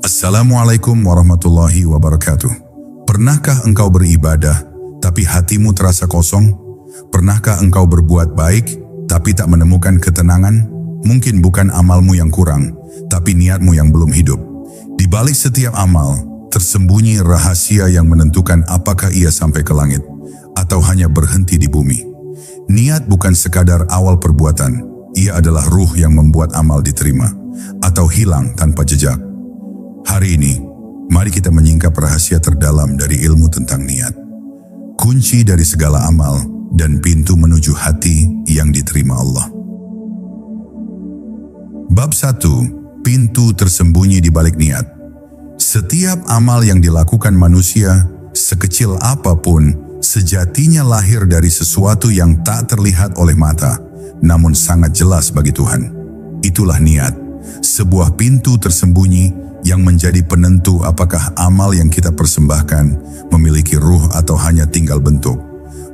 Assalamualaikum warahmatullahi wabarakatuh. Pernahkah engkau beribadah, tapi hatimu terasa kosong? Pernahkah engkau berbuat baik, tapi tak menemukan ketenangan? Mungkin bukan amalmu yang kurang, tapi niatmu yang belum hidup. Di balik setiap amal, tersembunyi rahasia yang menentukan apakah ia sampai ke langit, atau hanya berhenti di bumi. Niat bukan sekadar awal perbuatan, ia adalah ruh yang membuat amal diterima, atau hilang tanpa jejak. Hari ini, mari kita menyingkap rahasia terdalam dari ilmu tentang niat. Kunci dari segala amal dan pintu menuju hati yang diterima Allah. Bab 1. Pintu tersembunyi di balik niat. Setiap amal yang dilakukan manusia, sekecil apapun, sejatinya lahir dari sesuatu yang tak terlihat oleh mata, namun sangat jelas bagi Tuhan. Itulah niat, sebuah pintu tersembunyi yang menjadi penentu apakah amal yang kita persembahkan memiliki ruh atau hanya tinggal bentuk.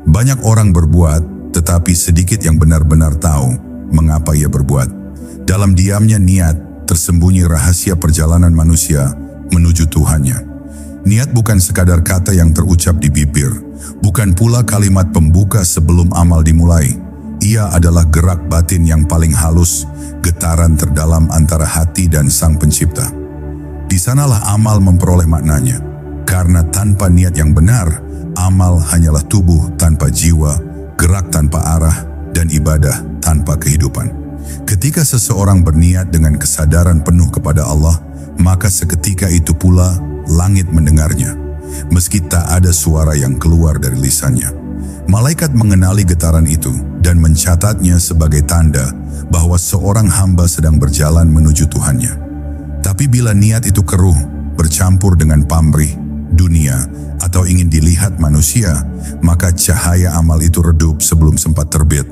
Banyak orang berbuat, tetapi sedikit yang benar-benar tahu mengapa ia berbuat. Dalam diamnya niat, tersembunyi rahasia perjalanan manusia menuju Tuhannya. Niat bukan sekadar kata yang terucap di bibir, bukan pula kalimat pembuka sebelum amal dimulai. Ia adalah gerak batin yang paling halus, getaran terdalam antara hati dan Sang Pencipta. Di sanalah amal memperoleh maknanya, karena tanpa niat yang benar, amal hanyalah tubuh tanpa jiwa, gerak tanpa arah, dan ibadah tanpa kehidupan. Ketika seseorang berniat dengan kesadaran penuh kepada Allah, maka seketika itu pula langit mendengarnya, meski tak ada suara yang keluar dari lisannya. Malaikat mengenali getaran itu dan mencatatnya sebagai tanda bahwa seorang hamba sedang berjalan menuju Tuhannya. Tapi bila niat itu keruh, bercampur dengan pamrih, dunia, atau ingin dilihat manusia, maka cahaya amal itu redup sebelum sempat terbit.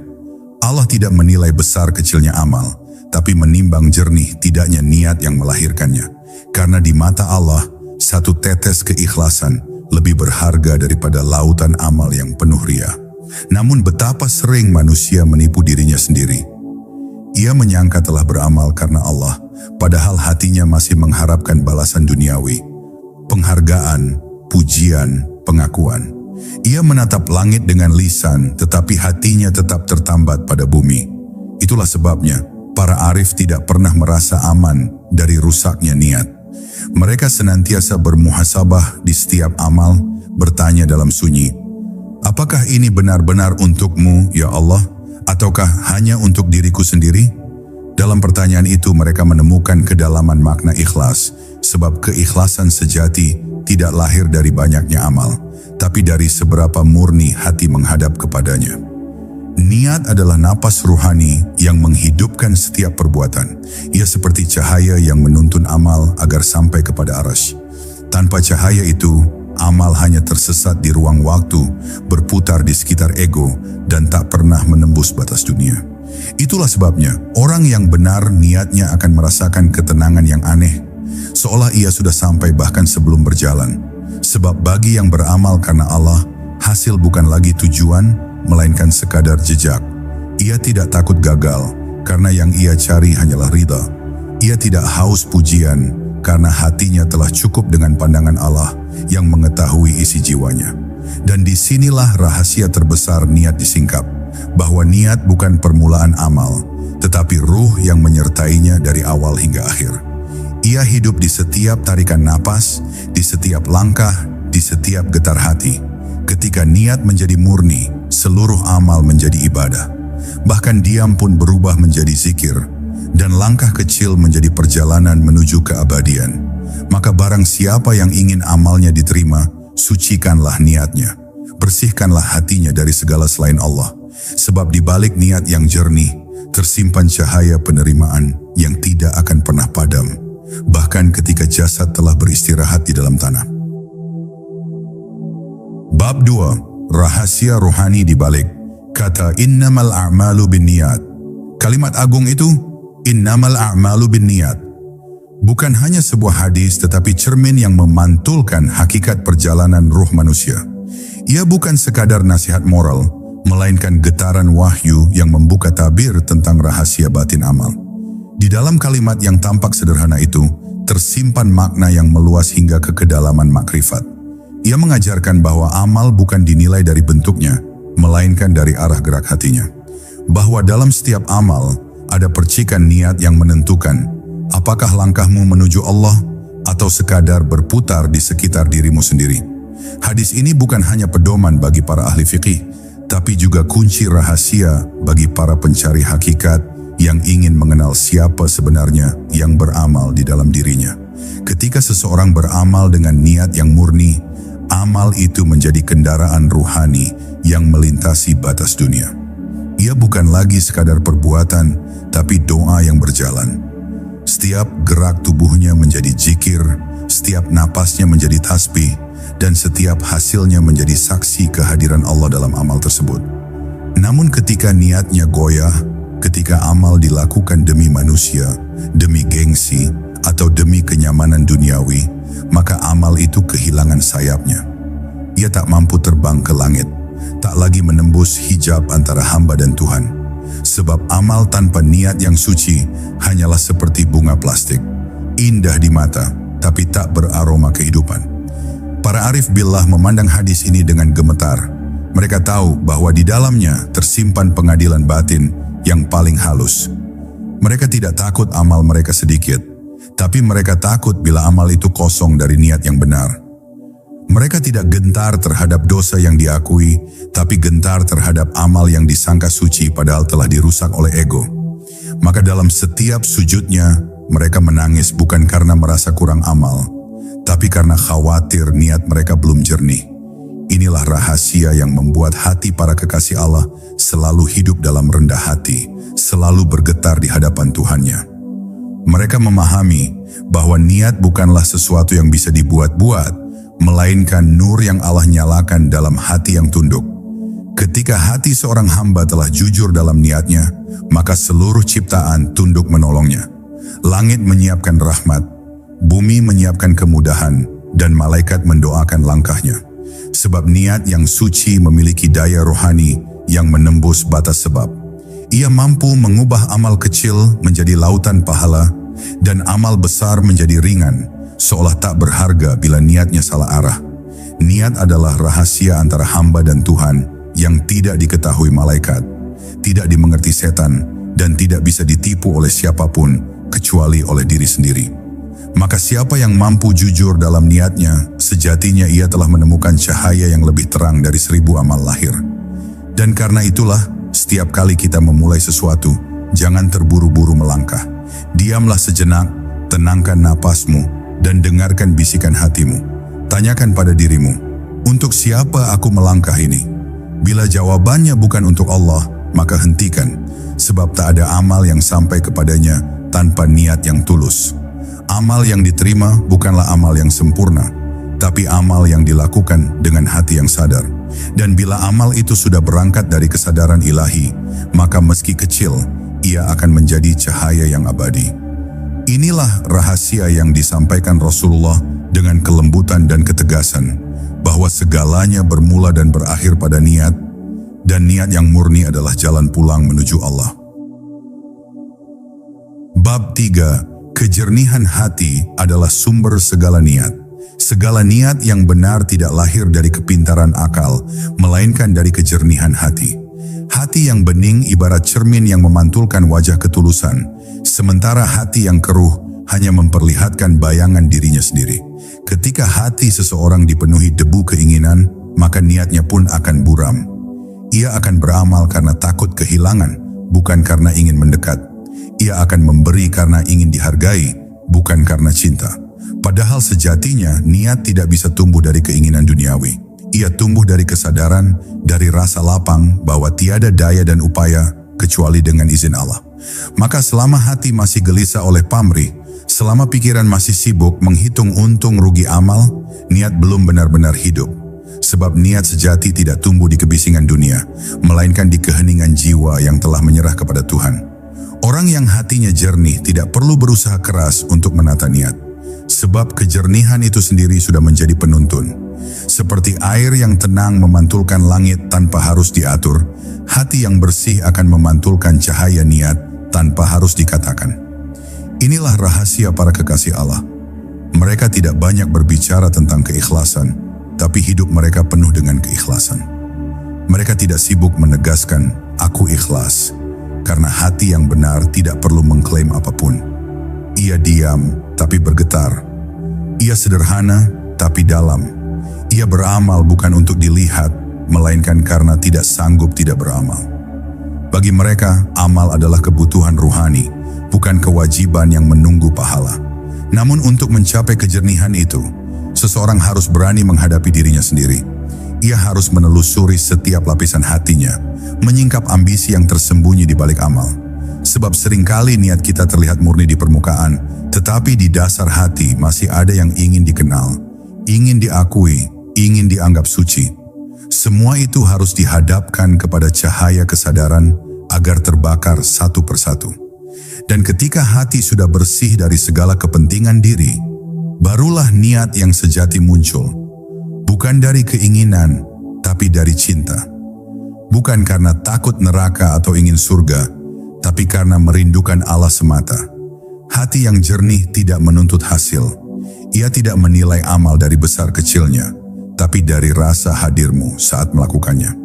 Allah tidak menilai besar kecilnya amal, tapi menimbang jernih tidaknya niat yang melahirkannya. Karena di mata Allah, satu tetes keikhlasan lebih berharga daripada lautan amal yang penuh ria. Namun betapa sering manusia menipu dirinya sendiri. Ia menyangka telah beramal karena Allah, padahal hatinya masih mengharapkan balasan duniawi, penghargaan, pujian, pengakuan. Ia menatap langit dengan lisan, tetapi hatinya tetap tertambat pada bumi. Itulah sebabnya, para arif tidak pernah merasa aman dari rusaknya niat. Mereka senantiasa bermuhasabah di setiap amal, bertanya dalam sunyi, apakah ini benar-benar untukmu, ya Allah? Ataukah hanya untuk diriku sendiri? Dalam pertanyaan itu mereka menemukan kedalaman makna ikhlas, sebab keikhlasan sejati tidak lahir dari banyaknya amal, tapi dari seberapa murni hati menghadap kepadanya. Niat adalah napas ruhani yang menghidupkan setiap perbuatan. Ia seperti cahaya yang menuntun amal agar sampai kepada arasy. Tanpa cahaya itu, amal hanya tersesat di ruang waktu, berputar di sekitar ego, dan tak pernah menembus batas dunia. Itulah sebabnya, orang yang benar niatnya akan merasakan ketenangan yang aneh, seolah ia sudah sampai bahkan sebelum berjalan. Sebab bagi yang beramal karena Allah, hasil bukan lagi tujuan, melainkan sekadar jejak. Ia tidak takut gagal, karena yang ia cari hanyalah ridha. Ia tidak haus pujian, karena hatinya telah cukup dengan pandangan Allah yang mengetahui isi jiwanya. Dan disinilah rahasia terbesar niat disingkap, bahwa niat bukan permulaan amal, tetapi ruh yang menyertainya dari awal hingga akhir. Ia hidup di setiap tarikan napas, di setiap langkah, di setiap getar hati. Ketika niat menjadi murni, seluruh amal menjadi ibadah. Bahkan diam pun berubah menjadi zikir, dan langkah kecil menjadi perjalanan menuju keabadian. Maka barang siapa yang ingin amalnya diterima, sucikanlah niatnya. Bersihkanlah hatinya dari segala selain Allah. Sebab di balik niat yang jernih, tersimpan cahaya penerimaan yang tidak akan pernah padam, bahkan ketika jasad telah beristirahat di dalam tanah. Bab 2. Rahasia rohani di balik kata innamal a'malu binniyat. Kalimat agung itu, innamal a'malu binniyat, bukan hanya sebuah hadis tetapi cermin yang memantulkan hakikat perjalanan ruh manusia. Ia bukan sekadar nasihat moral, melainkan getaran wahyu yang membuka tabir tentang rahasia batin amal. Di dalam kalimat yang tampak sederhana itu, tersimpan makna yang meluas hingga ke kedalaman makrifat. Ia mengajarkan bahwa amal bukan dinilai dari bentuknya, melainkan dari arah gerak hatinya. Bahwa dalam setiap amal, ada percikan niat yang menentukan apakah langkahmu menuju Allah atau sekadar berputar di sekitar dirimu sendiri. Hadis ini bukan hanya pedoman bagi para ahli fikih, tapi juga kunci rahasia bagi para pencari hakikat yang ingin mengenal siapa sebenarnya yang beramal di dalam dirinya. Ketika seseorang beramal dengan niat yang murni, amal itu menjadi kendaraan ruhani yang melintasi batas dunia. Ia bukan lagi sekadar perbuatan, tapi doa yang berjalan. Setiap gerak tubuhnya menjadi zikir, setiap napasnya menjadi tasbih, dan setiap hasilnya menjadi saksi kehadiran Allah dalam amal tersebut. Namun ketika niatnya goyah, ketika amal dilakukan demi manusia, demi gengsi, atau demi kenyamanan duniawi, maka amal itu kehilangan sayapnya. Ia tak mampu terbang ke langit, tak lagi menembus hijab antara hamba dan Tuhan. Sebab amal tanpa niat yang suci hanyalah seperti bunga plastik, indah di mata, tapi tak beraroma kehidupan. Para arif billah memandang hadis ini dengan gemetar. Mereka tahu bahwa di dalamnya tersimpan pengadilan batin yang paling halus. Mereka tidak takut amal mereka sedikit, tapi mereka takut bila amal itu kosong dari niat yang benar. Mereka tidak gentar terhadap dosa yang diakui, tapi gentar terhadap amal yang disangka suci padahal telah dirusak oleh ego. Maka dalam setiap sujudnya, mereka menangis bukan karena merasa kurang amal, tapi karena khawatir niat mereka belum jernih. Inilah rahasia yang membuat hati para kekasih Allah selalu hidup dalam rendah hati, selalu bergetar di hadapan Tuhannya. Mereka memahami bahwa niat bukanlah sesuatu yang bisa dibuat-buat, melainkan nur yang Allah nyalakan dalam hati yang tunduk. Ketika hati seorang hamba telah jujur dalam niatnya, maka seluruh ciptaan tunduk menolongnya. Langit menyiapkan rahmat, bumi menyiapkan kemudahan, dan malaikat mendoakan langkahnya. Sebab niat yang suci memiliki daya rohani yang menembus batas sebab. Ia mampu mengubah amal kecil menjadi lautan pahala, dan amal besar menjadi ringan, seolah tak berharga bila niatnya salah arah. Niat adalah rahasia antara hamba dan Tuhan yang tidak diketahui malaikat, tidak dimengerti setan, dan tidak bisa ditipu oleh siapapun kecuali oleh diri sendiri. Maka siapa yang mampu jujur dalam niatnya, sejatinya ia telah menemukan cahaya yang lebih terang dari 1000 amal lahir. Dan karena itulah, setiap kali kita memulai sesuatu, jangan terburu-buru melangkah. Diamlah sejenak, tenangkan napasmu, dan dengarkan bisikan hatimu. Tanyakan pada dirimu, untuk siapa aku melangkah ini? Bila jawabannya bukan untuk Allah, maka hentikan, sebab tak ada amal yang sampai kepadanya tanpa niat yang tulus. Amal yang diterima bukanlah amal yang sempurna, tapi amal yang dilakukan dengan hati yang sadar. Dan bila amal itu sudah berangkat dari kesadaran ilahi, maka meski kecil, ia akan menjadi cahaya yang abadi. Inilah rahasia yang disampaikan Rasulullah dengan kelembutan dan ketegasan, bahwa segalanya bermula dan berakhir pada niat, dan niat yang murni adalah jalan pulang menuju Allah. Bab 3. Kejernihan hati adalah sumber segala niat. Segala niat yang benar tidak lahir dari kepintaran akal, melainkan dari kejernihan hati. Hati yang bening ibarat cermin yang memantulkan wajah ketulusan, sementara hati yang keruh hanya memperlihatkan bayangan dirinya sendiri. Ketika hati seseorang dipenuhi debu keinginan, maka niatnya pun akan buram. Ia akan beramal karena takut kehilangan, bukan karena ingin mendekat. Ia akan memberi karena ingin dihargai, bukan karena cinta. Padahal sejatinya niat tidak bisa tumbuh dari keinginan duniawi. Ia tumbuh dari kesadaran, dari rasa lapang bahwa tiada daya dan upaya kecuali dengan izin Allah. Maka selama hati masih gelisah oleh pamrih, selama pikiran masih sibuk menghitung untung rugi amal, niat belum benar-benar hidup. Sebab niat sejati tidak tumbuh di kebisingan dunia, melainkan di keheningan jiwa yang telah menyerah kepada Tuhan. Orang yang hatinya jernih tidak perlu berusaha keras untuk menata niat, sebab kejernihan itu sendiri sudah menjadi penuntun. Seperti air yang tenang memantulkan langit tanpa harus diatur, hati yang bersih akan memantulkan cahaya niat tanpa harus dikatakan. Inilah rahasia para kekasih Allah. Mereka tidak banyak berbicara tentang keikhlasan, tapi hidup mereka penuh dengan keikhlasan. Mereka tidak sibuk menegaskan, "Aku ikhlas," karena hati yang benar tidak perlu mengklaim apapun. Ia diam, tapi bergetar. Ia sederhana, tapi dalam. Ia beramal bukan untuk dilihat, melainkan karena tidak sanggup tidak beramal. Bagi mereka, amal adalah kebutuhan ruhani, bukan kewajiban yang menunggu pahala. Namun untuk mencapai kejernihan itu, seseorang harus berani menghadapi dirinya sendiri. Ia harus menelusuri setiap lapisan hatinya, menyingkap ambisi yang tersembunyi di balik amal. Sebab seringkali niat kita terlihat murni di permukaan, tetapi di dasar hati masih ada yang ingin dikenal, ingin diakui, ingin dianggap suci. Semua itu harus dihadapkan kepada cahaya kesadaran agar terbakar satu persatu. Dan ketika hati sudah bersih dari segala kepentingan diri, barulah niat yang sejati muncul. Bukan dari keinginan, tapi dari cinta. Bukan karena takut neraka atau ingin surga, tapi karena merindukan Allah semata. Hati yang jernih tidak menuntut hasil. Ia tidak menilai amal dari besar kecilnya, tapi dari rasa hadirmu saat melakukannya.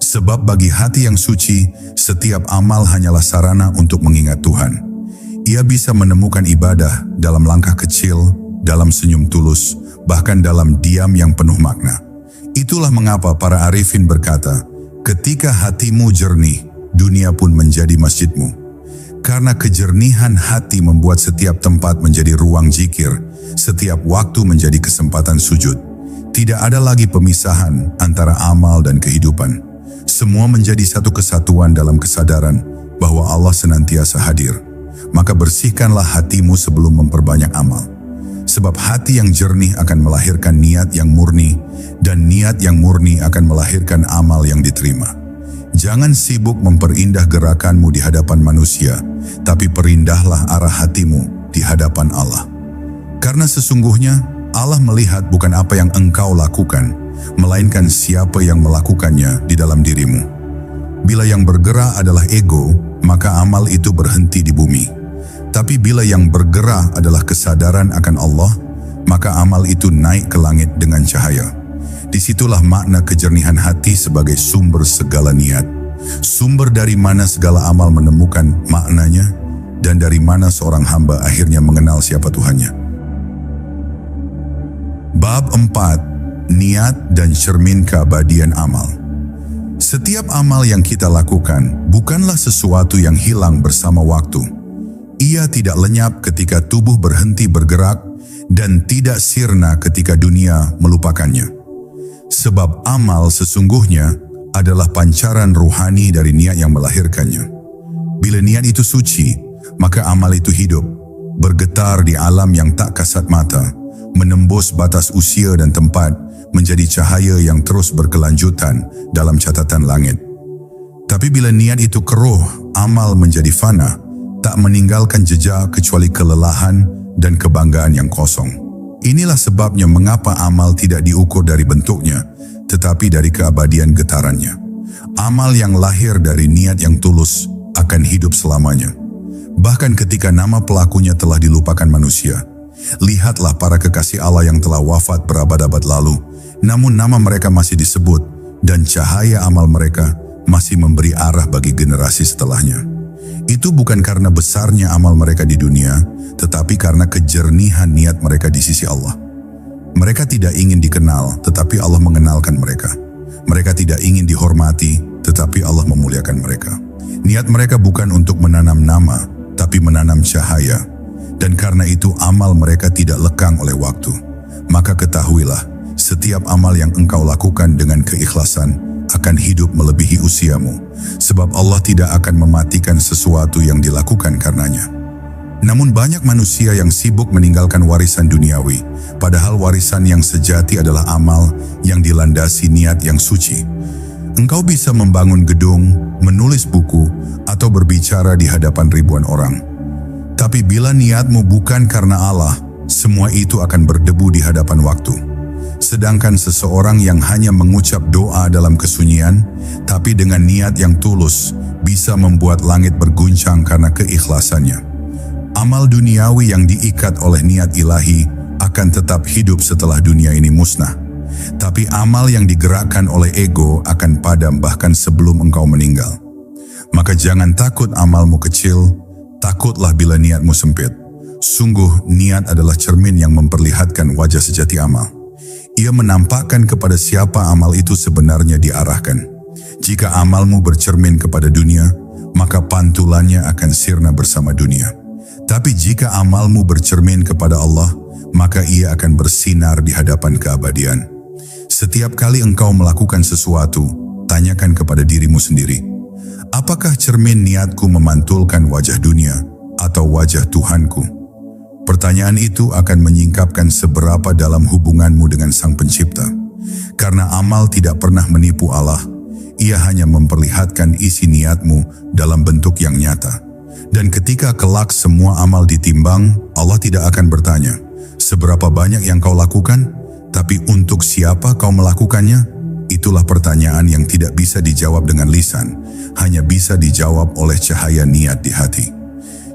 Sebab bagi hati yang suci, setiap amal hanyalah sarana untuk mengingat Tuhan. Ia bisa menemukan ibadah dalam langkah kecil, dalam senyum tulus, bahkan dalam diam yang penuh makna. Itulah mengapa para arifin berkata, ketika hatimu jernih, dunia pun menjadi masjidmu. Karena kejernihan hati membuat setiap tempat menjadi ruang zikir, setiap waktu menjadi kesempatan sujud. Tidak ada lagi pemisahan antara amal dan kehidupan. Semua menjadi satu kesatuan dalam kesadaran bahwa Allah senantiasa hadir. Maka bersihkanlah hatimu sebelum memperbanyak amal. Sebab hati yang jernih akan melahirkan niat yang murni, dan niat yang murni akan melahirkan amal yang diterima. Jangan sibuk memperindah gerakanmu di hadapan manusia, tapi perindahlah arah hatimu di hadapan Allah. Karena sesungguhnya Allah melihat bukan apa yang engkau lakukan, melainkan siapa yang melakukannya di dalam dirimu. Bila yang bergerak adalah ego, maka amal itu berhenti di bumi. Tapi bila yang bergerak adalah kesadaran akan Allah, maka amal itu naik ke langit dengan cahaya. Disitulah makna kejernihan hati sebagai sumber segala niat. Sumber dari mana segala amal menemukan maknanya, dan dari mana seorang hamba akhirnya mengenal siapa Tuhannya. Bab 4. Niat dan cermin keabadian amal. Setiap amal yang kita lakukan bukanlah sesuatu yang hilang bersama waktu. Ia tidak lenyap ketika tubuh berhenti bergerak dan tidak sirna ketika dunia melupakannya. Sebab amal sesungguhnya adalah pancaran ruhani dari niat yang melahirkannya. Bila niat itu suci, maka amal itu hidup, bergetar di alam yang tak kasat mata, menembus batas usia dan tempat, menjadi cahaya yang terus berkelanjutan dalam catatan langit. Tapi bila niat itu keruh, amal menjadi fana, tak meninggalkan jejak kecuali kelelahan dan kebanggaan yang kosong. Inilah sebabnya mengapa amal tidak diukur dari bentuknya, tetapi dari keabadian getarannya. Amal yang lahir dari niat yang tulus akan hidup selamanya. Bahkan ketika nama pelakunya telah dilupakan manusia. Lihatlah para kekasih Allah yang telah wafat berabad-abad lalu, namun nama mereka masih disebut, dan cahaya amal mereka masih memberi arah bagi generasi setelahnya. Itu bukan karena besarnya amal mereka di dunia, tetapi karena kejernihan niat mereka di sisi Allah. Mereka tidak ingin dikenal, tetapi Allah mengenalkan mereka. Mereka tidak ingin dihormati, tetapi Allah memuliakan mereka. Niat mereka bukan untuk menanam nama, tapi menanam cahaya. Dan karena itu amal mereka tidak lekang oleh waktu. Maka ketahuilah, setiap amal yang engkau lakukan dengan keikhlasan akan hidup melebihi usiamu, sebab Allah tidak akan mematikan sesuatu yang dilakukan karenanya. Namun banyak manusia yang sibuk meninggalkan warisan duniawi, padahal warisan yang sejati adalah amal yang dilandasi niat yang suci. Engkau bisa membangun gedung, menulis buku, atau berbicara di hadapan ribuan orang. Tapi bila niatmu bukan karena Allah, semua itu akan berdebu di hadapan waktu. Sedangkan seseorang yang hanya mengucap doa dalam kesunyian, tapi dengan niat yang tulus, bisa membuat langit berguncang karena keikhlasannya. Amal duniawi yang diikat oleh niat ilahi akan tetap hidup setelah dunia ini musnah. Tapi amal yang digerakkan oleh ego akan padam bahkan sebelum engkau meninggal. Maka jangan takut amalmu kecil, takutlah bila niatmu sempit. Sungguh niat adalah cermin yang memperlihatkan wajah sejati amal. Ia menampakkan kepada siapa amal itu sebenarnya diarahkan. Jika amalmu bercermin kepada dunia, maka pantulannya akan sirna bersama dunia. Tapi jika amalmu bercermin kepada Allah, maka ia akan bersinar di hadapan keabadian. Setiap kali engkau melakukan sesuatu, tanyakan kepada dirimu sendiri, apakah cermin niatku memantulkan wajah dunia atau wajah Tuhanku? Pertanyaan itu akan menyingkapkan seberapa dalam hubunganmu dengan Sang Pencipta. Karena amal tidak pernah menipu Allah, ia hanya memperlihatkan isi niatmu dalam bentuk yang nyata. Dan ketika kelak semua amal ditimbang, Allah tidak akan bertanya, seberapa banyak yang kau lakukan, tapi untuk siapa kau melakukannya? Itulah pertanyaan yang tidak bisa dijawab dengan lisan, hanya bisa dijawab oleh cahaya niat di hati.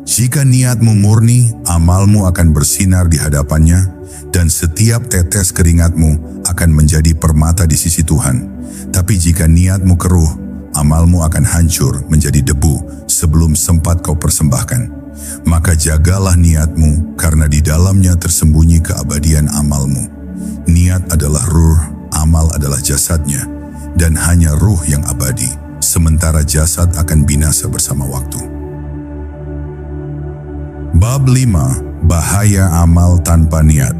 Jika niatmu murni, amalmu akan bersinar di hadapannya, dan setiap tetes keringatmu akan menjadi permata di sisi Tuhan. Tapi jika niatmu keruh, amalmu akan hancur menjadi debu sebelum sempat kau persembahkan. Maka jagalah niatmu, karena di dalamnya tersembunyi keabadian amalmu. Niat adalah ruh, amal adalah jasadnya, dan hanya ruh yang abadi, sementara jasad akan binasa bersama waktu. Bab 5. Bahaya amal tanpa niat.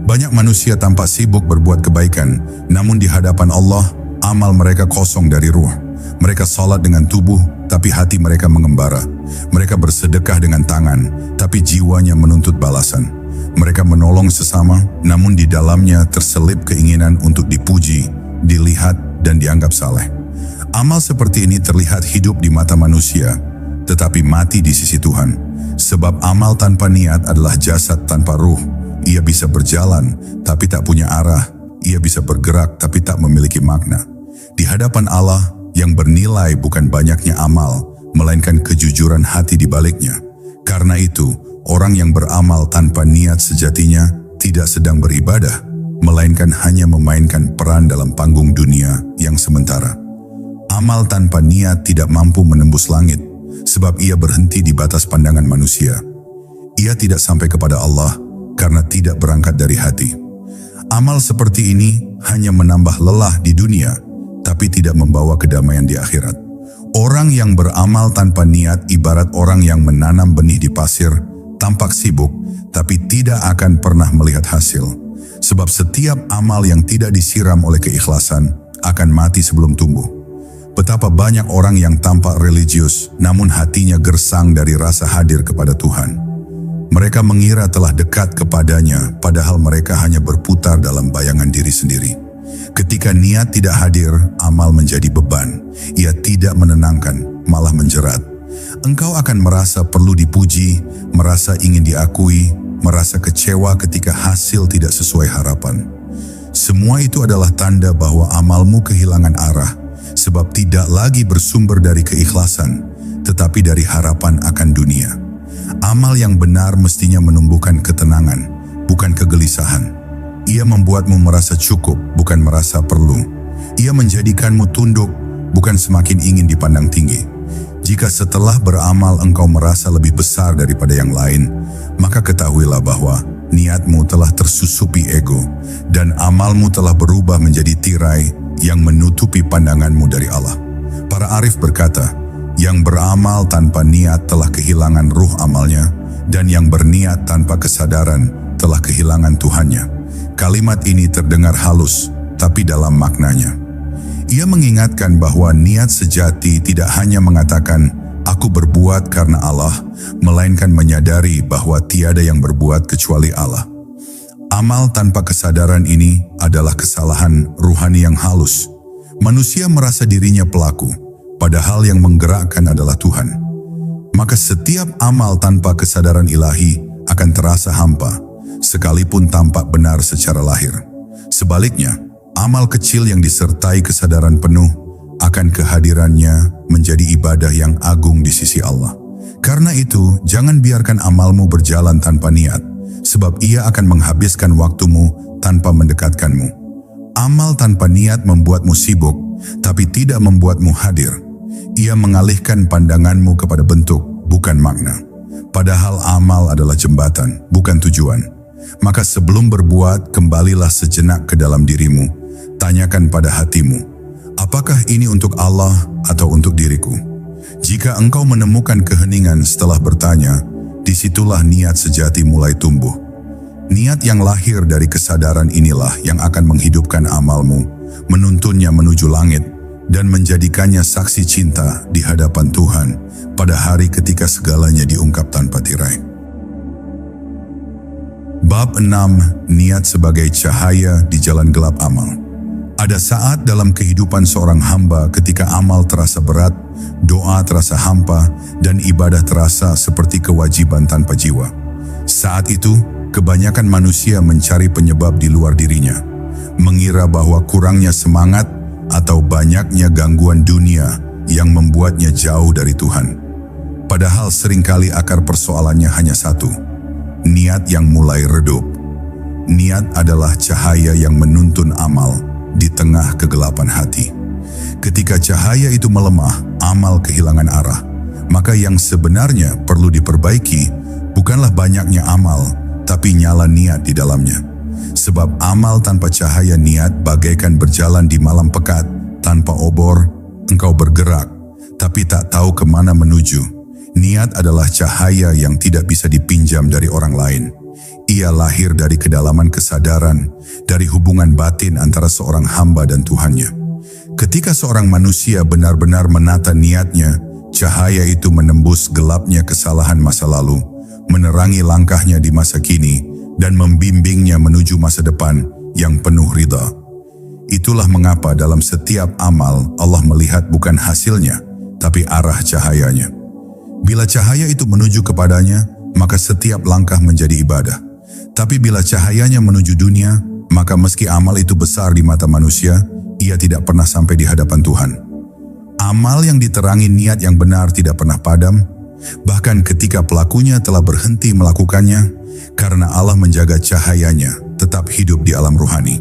Banyak manusia tampak sibuk berbuat kebaikan, namun di hadapan Allah, amal mereka kosong dari ruh. Mereka salat dengan tubuh, tapi hati mereka mengembara. Mereka bersedekah dengan tangan, tapi jiwanya menuntut balasan. Mereka menolong sesama, namun di dalamnya terselip keinginan untuk dipuji, dilihat, dan dianggap saleh. Amal seperti ini terlihat hidup di mata manusia, tetapi mati di sisi Tuhan. Sebab amal tanpa niat adalah jasad tanpa ruh. Ia bisa berjalan, tapi tak punya arah. Ia bisa bergerak, tapi tak memiliki makna. Di hadapan Allah, yang bernilai bukan banyaknya amal, melainkan kejujuran hati di baliknya. Karena itu, orang yang beramal tanpa niat sejatinya tidak sedang beribadah, melainkan hanya memainkan peran dalam panggung dunia yang sementara. Amal tanpa niat tidak mampu menembus langit, sebab ia berhenti di batas pandangan manusia. Ia tidak sampai kepada Allah karena tidak berangkat dari hati. Amal seperti ini hanya menambah lelah di dunia, tapi tidak membawa kedamaian di akhirat. Orang yang beramal tanpa niat ibarat orang yang menanam benih di pasir, tampak sibuk, tapi tidak akan pernah melihat hasil. Sebab setiap amal yang tidak disiram oleh keikhlasan akan mati sebelum tumbuh. Betapa banyak orang yang tampak religius, namun hatinya gersang dari rasa hadir kepada Tuhan. Mereka mengira telah dekat kepadanya, padahal mereka hanya berputar dalam bayangan diri sendiri. Ketika niat tidak hadir, amal menjadi beban. Ia tidak menenangkan, malah menjerat. Engkau akan merasa perlu dipuji, merasa ingin diakui, merasa kecewa ketika hasil tidak sesuai harapan. Semua itu adalah tanda bahwa amalmu kehilangan arah, sebab tidak lagi bersumber dari keikhlasan, tetapi dari harapan akan dunia. Amal yang benar mestinya menumbuhkan ketenangan, bukan kegelisahan. Ia membuatmu merasa cukup, bukan merasa perlu. Ia menjadikanmu tunduk, bukan semakin ingin dipandang tinggi. Jika setelah beramal engkau merasa lebih besar daripada yang lain, maka ketahuilah bahwa niatmu telah tersusupi ego, dan amalmu telah berubah menjadi tirai yang menutupi pandanganmu dari Allah. Para arif berkata, yang beramal tanpa niat telah kehilangan ruh amalnya, dan yang berniat tanpa kesadaran telah kehilangan Tuhannya. Kalimat ini terdengar halus, tapi dalam maknanya. Ia mengingatkan bahwa niat sejati tidak hanya mengatakan, aku berbuat karena Allah, melainkan menyadari bahwa tiada yang berbuat kecuali Allah. Amal tanpa kesadaran ini adalah kesalahan ruhani yang halus. Manusia merasa dirinya pelaku, padahal yang menggerakkan adalah Tuhan. Maka setiap amal tanpa kesadaran ilahi akan terasa hampa, sekalipun tampak benar secara lahir. Sebaliknya, amal kecil yang disertai kesadaran penuh akan kehadirannya menjadi ibadah yang agung di sisi Allah. Karena itu, jangan biarkan amalmu berjalan tanpa niat, sebab ia akan menghabiskan waktumu tanpa mendekatkanmu. Amal tanpa niat membuatmu sibuk, tapi tidak membuatmu hadir. Ia mengalihkan pandanganmu kepada bentuk, bukan makna. Padahal amal adalah jembatan, bukan tujuan. Maka sebelum berbuat, kembalilah sejenak ke dalam dirimu. Tanyakan pada hatimu, apakah ini untuk Allah atau untuk diriku? Jika engkau menemukan keheningan setelah bertanya, disitulah niat sejati mulai tumbuh. Niat yang lahir dari kesadaran inilah yang akan menghidupkan amalmu, menuntunnya menuju langit, dan menjadikannya saksi cinta di hadapan Tuhan pada hari ketika segalanya diungkap tanpa tirai. Bab 6. Niat sebagai cahaya di jalan gelap amal. Ada saat dalam kehidupan seorang hamba ketika amal terasa berat, doa terasa hampa, dan ibadah terasa seperti kewajiban tanpa jiwa. Saat itu, kebanyakan manusia mencari penyebab di luar dirinya, mengira bahwa kurangnya semangat atau banyaknya gangguan dunia yang membuatnya jauh dari Tuhan. Padahal seringkali akar persoalannya hanya satu, niat yang mulai redup. Niat adalah cahaya yang menuntun amal di tengah kegelapan hati. Ketika cahaya itu melemah, amal kehilangan arah. Maka yang sebenarnya perlu diperbaiki bukanlah banyaknya amal, tapi nyala niat di dalamnya. Sebab amal tanpa cahaya niat bagaikan berjalan di malam pekat, tanpa obor, engkau bergerak, tapi tak tahu kemana menuju. Niat adalah cahaya yang tidak bisa dipinjam dari orang lain. Ia lahir dari kedalaman kesadaran, dari hubungan batin antara seorang hamba dan Tuhannya. Ketika seorang manusia benar-benar menata niatnya, cahaya itu menembus gelapnya kesalahan masa lalu, menerangi langkahnya di masa kini, dan membimbingnya menuju masa depan yang penuh ridha. Itulah mengapa dalam setiap amal Allah melihat bukan hasilnya, tapi arah cahayanya. Bila cahaya itu menuju kepadanya, maka setiap langkah menjadi ibadah. Tapi bila cahayanya menuju dunia, maka meski amal itu besar di mata manusia, ia tidak pernah sampai di hadapan Tuhan. Amal yang diterangi niat yang benar tidak pernah padam, bahkan ketika pelakunya telah berhenti melakukannya, karena Allah menjaga cahayanya tetap hidup di alam ruhani.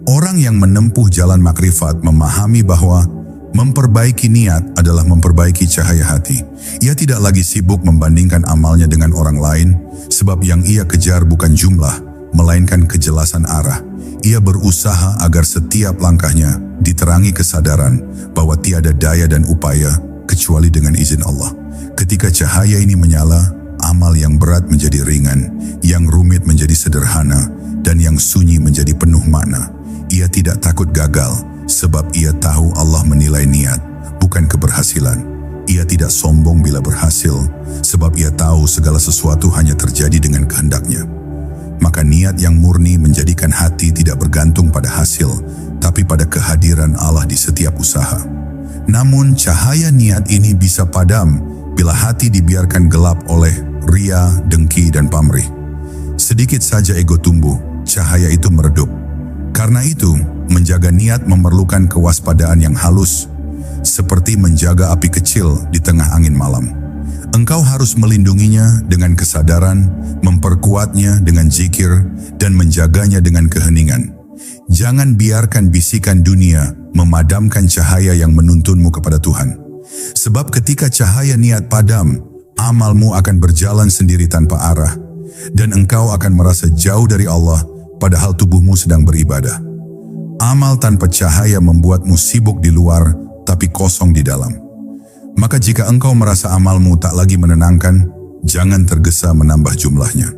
Orang yang menempuh jalan makrifat memahami bahwa memperbaiki niat adalah memperbaiki cahaya hati. Ia tidak lagi sibuk membandingkan amalnya dengan orang lain, sebab yang ia kejar bukan jumlah, melainkan kejelasan arah. Ia berusaha agar setiap langkahnya diterangi kesadaran bahwa tiada daya dan upaya kecuali dengan izin Allah. Ketika cahaya ini menyala, amal yang berat menjadi ringan, yang rumit menjadi sederhana, dan yang sunyi menjadi penuh makna. Ia tidak takut gagal, sebab ia tahu Allah menilai niat, bukan keberhasilan. Ia tidak sombong bila berhasil, sebab ia tahu segala sesuatu hanya terjadi dengan kehendaknya. Maka niat yang murni menjadikan hati tidak bergantung pada hasil, tapi pada kehadiran Allah di setiap usaha. Namun cahaya niat ini bisa padam bila hati dibiarkan gelap oleh ria, dengki, dan pamrih. Sedikit saja ego tumbuh, cahaya itu meredup. Karena itu, menjaga niat memerlukan kewaspadaan yang halus, seperti menjaga api kecil di tengah angin malam. Engkau harus melindunginya dengan kesadaran, memperkuatnya dengan zikir, dan menjaganya dengan keheningan. Jangan biarkan bisikan dunia memadamkan cahaya yang menuntunmu kepada Tuhan. Sebab ketika cahaya niat padam, amalmu akan berjalan sendiri tanpa arah, dan engkau akan merasa jauh dari Allah, padahal tubuhmu sedang beribadah. Amal tanpa cahaya membuatmu sibuk di luar, tapi kosong di dalam. Maka jika engkau merasa amalmu tak lagi menenangkan, jangan tergesa menambah jumlahnya.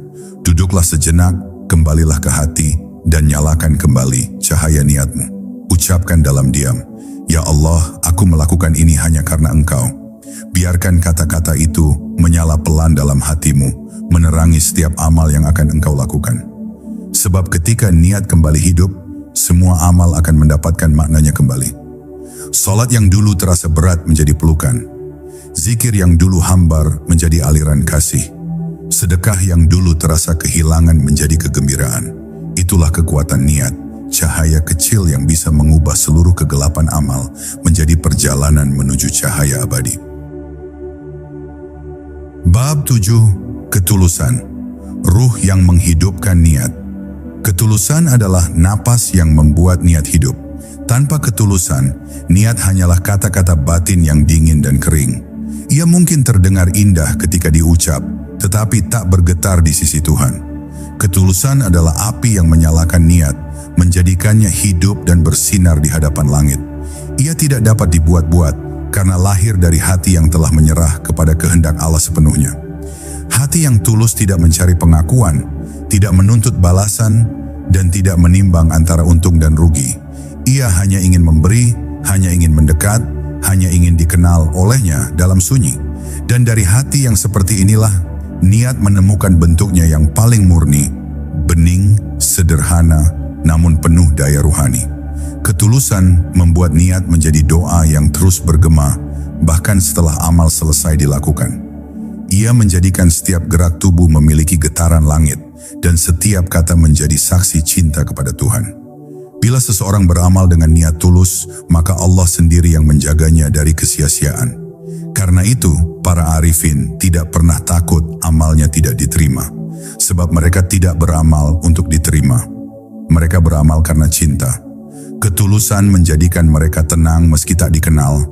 Duduklah sejenak, kembalilah ke hati, dan nyalakan kembali cahaya niatmu. Ucapkan dalam diam, "Ya Allah, aku melakukan ini hanya karena Engkau." Biarkan kata-kata itu menyala pelan dalam hatimu, menerangi setiap amal yang akan engkau lakukan. Sebab ketika niat kembali hidup, semua amal akan mendapatkan maknanya kembali. Salat yang dulu terasa berat menjadi pelukan. Zikir yang dulu hambar menjadi aliran kasih. Sedekah yang dulu terasa kehilangan menjadi kegembiraan. Itulah kekuatan niat, cahaya kecil yang bisa mengubah seluruh kegelapan amal menjadi perjalanan menuju cahaya abadi. Bab 7. Ketulusan. ruh yang menghidupkan niat. Ketulusan adalah napas yang membuat niat hidup. Tanpa ketulusan, niat hanyalah kata-kata batin yang dingin dan kering. Ia mungkin terdengar indah ketika diucap, tetapi tak bergetar di sisi Tuhan. Ketulusan adalah api yang menyalakan niat, menjadikannya hidup dan bersinar di hadapan langit. Ia tidak dapat dibuat-buat karena lahir dari hati yang telah menyerah kepada kehendak Allah sepenuhnya. Hati yang tulus tidak mencari pengakuan, tidak menuntut balasan, dan tidak menimbang antara untung dan rugi. Ia hanya ingin memberi, hanya ingin mendekat, hanya ingin dikenal olehnya dalam sunyi. Dan dari hati yang seperti inilah, niat menemukan bentuknya yang paling murni, bening, sederhana, namun penuh daya rohani. Ketulusan membuat niat menjadi doa yang terus bergema, bahkan setelah amal selesai dilakukan. Ia menjadikan setiap gerak tubuh memiliki getaran langit, dan setiap kata menjadi saksi cinta kepada Tuhan. Bila seseorang beramal dengan niat tulus, maka Allah sendiri yang menjaganya dari kesia-siaan. Karena itu, para arifin tidak pernah takut amalnya tidak diterima, sebab mereka tidak beramal untuk diterima. Mereka beramal karena cinta. Ketulusan menjadikan mereka tenang meski tak dikenal,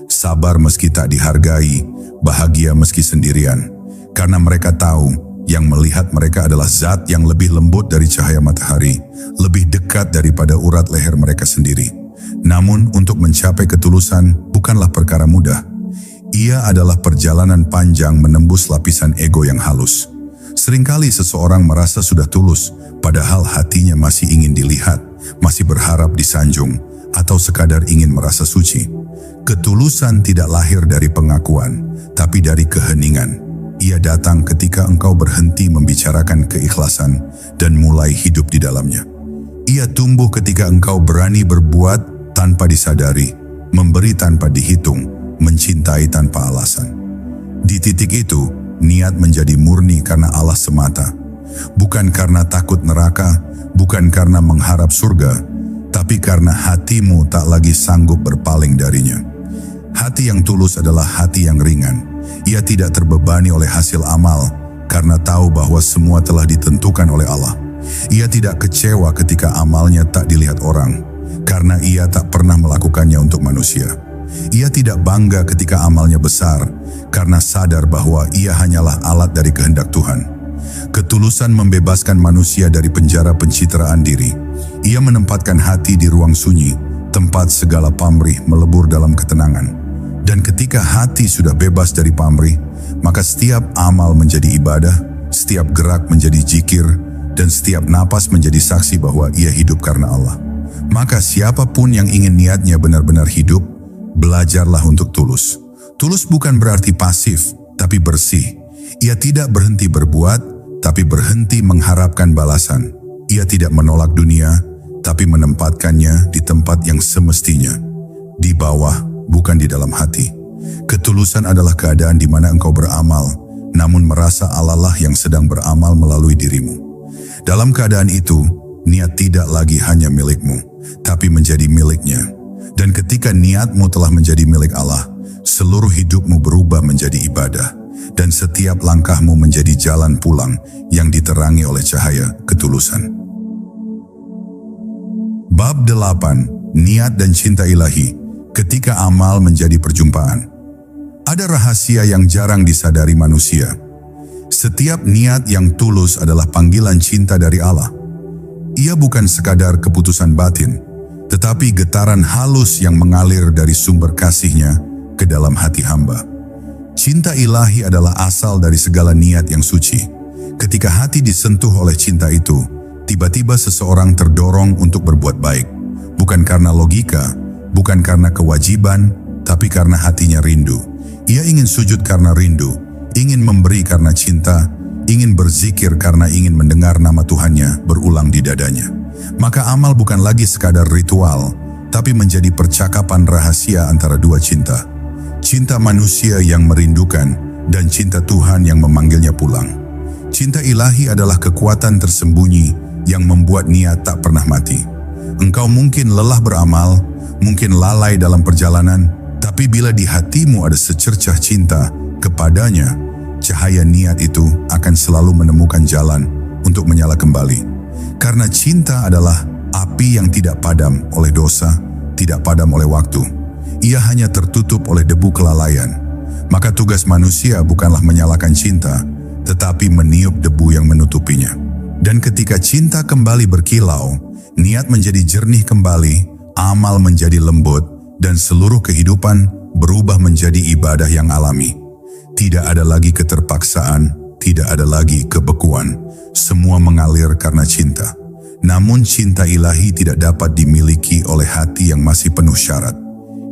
sabar meski tak dihargai, bahagia meski sendirian. Karena mereka tahu yang melihat mereka adalah zat yang lebih lembut dari cahaya matahari, lebih dekat daripada urat leher mereka sendiri. Namun untuk mencapai ketulusan bukanlah perkara mudah. Ia adalah perjalanan panjang menembus lapisan ego yang halus. Seringkali seseorang merasa sudah tulus, padahal hatinya masih ingin dilihat, masih berharap disanjung, atau sekadar ingin merasa suci. Ketulusan tidak lahir dari pengakuan, tapi dari keheningan. Ia datang ketika engkau berhenti membicarakan keikhlasan dan mulai hidup di dalamnya. Ia tumbuh ketika engkau berani berbuat tanpa disadari, memberi tanpa dihitung, mencintai tanpa alasan. Di titik itu, niat menjadi murni karena Allah semata. Bukan karena takut neraka, bukan karena mengharap surga, tapi karena hatimu tak lagi sanggup berpaling darinya. Hati yang tulus adalah hati yang ringan. Ia tidak terbebani oleh hasil amal, karena tahu bahwa semua telah ditentukan oleh Allah. Ia tidak kecewa ketika amalnya tak dilihat orang, karena ia tak pernah melakukannya untuk manusia. Ia tidak bangga ketika amalnya besar, karena sadar bahwa ia hanyalah alat dari kehendak Tuhan. Ketulusan membebaskan manusia dari penjara pencitraan diri. Ia menempatkan hati di ruang sunyi, tempat segala pamrih melebur dalam ketenangan. Dan ketika hati sudah bebas dari pamrih, maka setiap amal menjadi ibadah, setiap gerak menjadi zikir, dan setiap napas menjadi saksi bahwa ia hidup karena Allah. Maka siapapun yang ingin niatnya benar-benar hidup, belajarlah untuk tulus. Tulus bukan berarti pasif, tapi bersih. Ia tidak berhenti berbuat, tapi berhenti mengharapkan balasan. Ia tidak menolak dunia, tapi menempatkannya di tempat yang semestinya. Di bawah, bukan di dalam hati. Ketulusan adalah keadaan di mana engkau beramal, namun merasa Allah lah yang sedang beramal melalui dirimu. Dalam keadaan itu, niat tidak lagi hanya milikmu, tapi menjadi miliknya. Dan ketika niatmu telah menjadi milik Allah, seluruh hidupmu berubah menjadi ibadah, dan setiap langkahmu menjadi jalan pulang yang diterangi oleh cahaya ketulusan. Bab 8. Niat dan cinta ilahi. Ketika amal menjadi perjumpaan. Ada rahasia yang jarang disadari manusia. Setiap niat yang tulus adalah panggilan cinta dari Allah. Ia bukan sekadar keputusan batin, tetapi getaran halus yang mengalir dari sumber kasih-Nya ke dalam hati hamba. Cinta ilahi adalah asal dari segala niat yang suci. Ketika hati disentuh oleh cinta itu, tiba-tiba seseorang terdorong untuk berbuat baik. Bukan karena logika, bukan karena kewajiban, tapi karena hatinya rindu. Ia ingin sujud karena rindu, ingin memberi karena cinta, ingin berzikir karena ingin mendengar nama Tuhannya berulang di dadanya. Maka amal bukan lagi sekadar ritual, tapi menjadi percakapan rahasia antara dua cinta. Cinta manusia yang merindukan dan cinta Tuhan yang memanggilnya pulang. Cinta ilahi adalah kekuatan tersembunyi yang membuat niat tak pernah mati. Engkau mungkin lelah beramal, mungkin lalai dalam perjalanan, tapi bila di hatimu ada secercah cinta kepadanya, cahaya niat itu akan selalu menemukan jalan untuk menyala kembali. Karena cinta adalah api yang tidak padam oleh dosa, tidak padam oleh waktu. Ia hanya tertutup oleh debu kelalaian. Maka tugas manusia bukanlah menyalakan cinta, tetapi meniup debu yang menutupinya. Dan ketika cinta kembali berkilau, niat menjadi jernih kembali, amal menjadi lembut, dan seluruh kehidupan berubah menjadi ibadah yang alami. Tidak ada lagi keterpaksaan, tidak ada lagi kebekuan. Semua mengalir karena cinta. Namun cinta ilahi tidak dapat dimiliki oleh hati yang masih penuh syarat.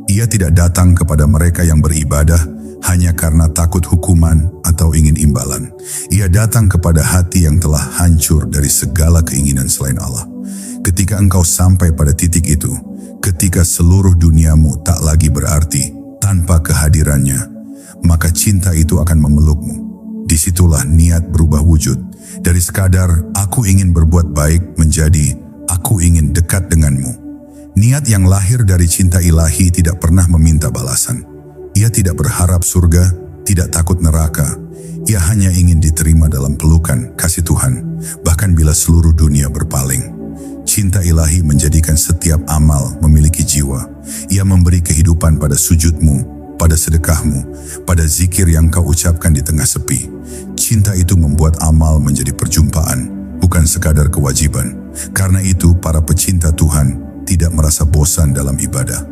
Ia tidak datang kepada mereka yang beribadah hanya karena takut hukuman atau ingin imbalan. Ia datang kepada hati yang telah hancur dari segala keinginan selain Allah. Ketika engkau sampai pada titik itu, ketika seluruh duniamu tak lagi berarti tanpa kehadirannya, maka cinta itu akan memelukmu. Disitulah niat berubah wujud. Dari sekadar aku ingin berbuat baik menjadi aku ingin dekat denganmu. Niat yang lahir dari cinta ilahi tidak pernah meminta balasan. Ia tidak berharap surga, tidak takut neraka. Ia hanya ingin diterima dalam pelukan kasih Tuhan, bahkan bila seluruh dunia berpaling. Cinta ilahi menjadikan setiap amal memiliki jiwa. Ia memberi kehidupan pada sujudmu, pada sedekahmu, pada zikir yang kau ucapkan di tengah sepi. Cinta itu membuat amal menjadi perjumpaan, bukan sekadar kewajiban. Karena itu, para pecinta Tuhan tidak merasa bosan dalam ibadah.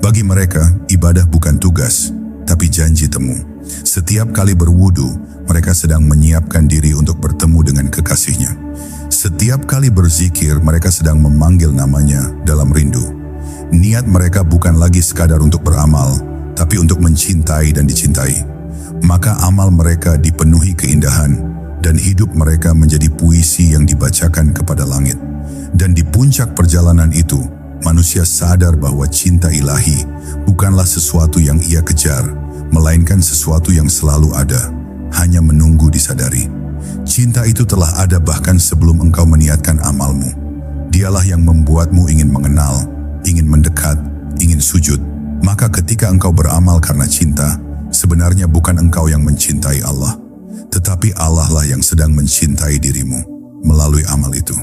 Bagi mereka, ibadah bukan tugas, tapi janji temu. Setiap kali berwudu, mereka sedang menyiapkan diri untuk bertemu dengan kekasihnya. Setiap kali berzikir, mereka sedang memanggil namanya dalam rindu. Niat mereka bukan lagi sekadar untuk beramal, tapi untuk mencintai dan dicintai. Maka amal mereka dipenuhi keindahan, dan hidup mereka menjadi puisi yang dibacakan kepada langit. Dan di puncak perjalanan itu, manusia sadar bahwa cinta ilahi bukanlah sesuatu yang ia kejar, melainkan sesuatu yang selalu ada, hanya menunggu disadari. Cinta itu telah ada bahkan sebelum engkau meniatkan amalmu. Dialah yang membuatmu ingin mengenal, ingin mendekat, ingin sujud. Maka ketika engkau beramal karena cinta, sebenarnya bukan engkau yang mencintai Allah, tetapi Allah lah yang sedang mencintai dirimu melalui amal itu.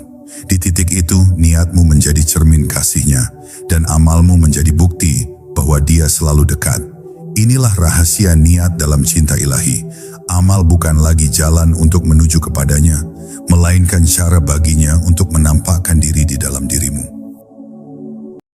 Di titik itu, niatmu menjadi cermin kasih-Nya, dan amalmu menjadi bukti bahwa Dia selalu dekat. Inilah rahasia niat dalam cinta ilahi. Amal bukan lagi jalan untuk menuju kepadanya, melainkan cara baginya untuk menampakkan diri di dalam dirimu.